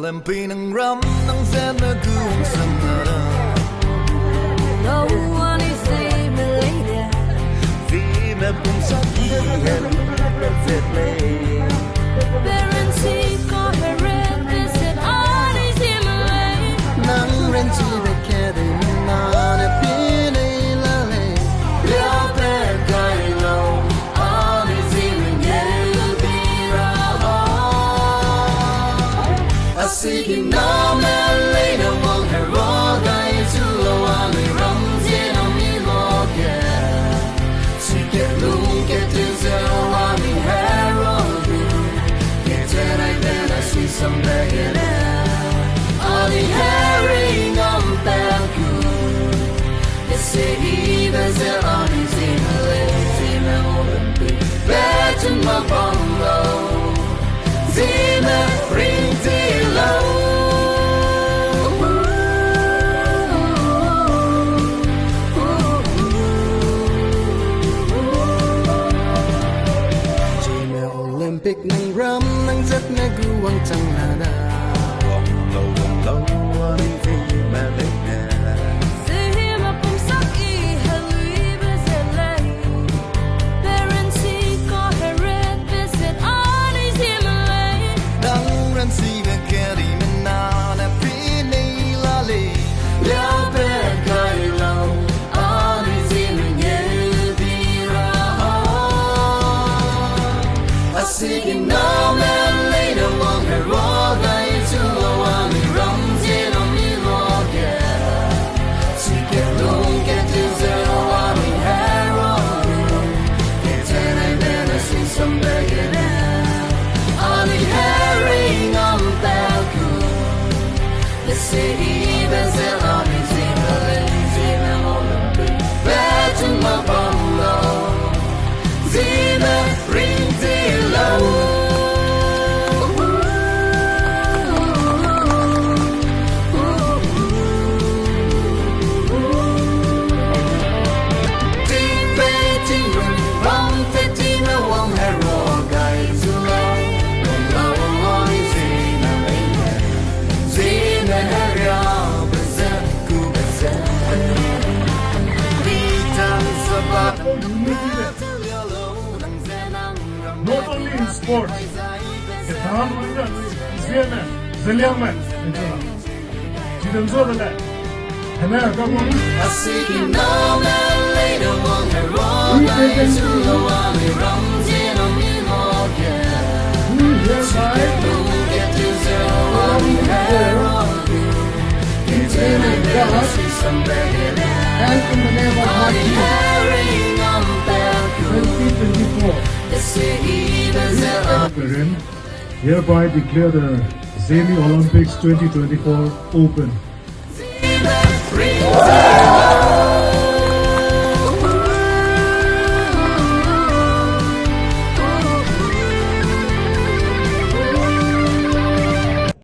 Olympic ng ram ng Zenamyi sangara. No one is ZEME Herei. ZEME Herei ZEME Parents ko Herei visit all is ZEME Herei. Nang ren chi be kede na ne pine la le. Liao pe kai lo all is ZEME Herei be ra. I see him now man later will hero guy to low on the rum Zenamyi loge. See get look get to zero on the hero. Get that I bet I see some bag all the Herei ngambe good. The city there's a on the ZEME Olympic. Bet in my bungalow. ZEME ring low. ZEME Olympic nang ram nang zat na guwang chang hada. Wong low ani ZEME Herei. ZEME Herei visit Herei. Parents ko Herei visit all is ZEME Herei. Dang ran si be keri na na pine la le. Liao pe kai lo ani ZEME Herei be ra. I see him now man later wong hero guy to low on the rum Zenamyi loge. See get low get to zero on the hero. Get that I bet I see some bag on the Herei ngambe good. The city there's a on the ZEME Olympic. Bet in my bungalow. ZEME ring low. Not only in sports, Japan winner, ZEME, Zenamyi, Jidan Zola, Hana, come on. I see him now man later wong hero guy to low on the rum Zenamyi loge. Get to zero on the hero. Get that I bet I see some bag And in the name of on the Manipur, Herei ngambe good. 2024, The city there's a hereby declare the ZEME Olympics 2024 open.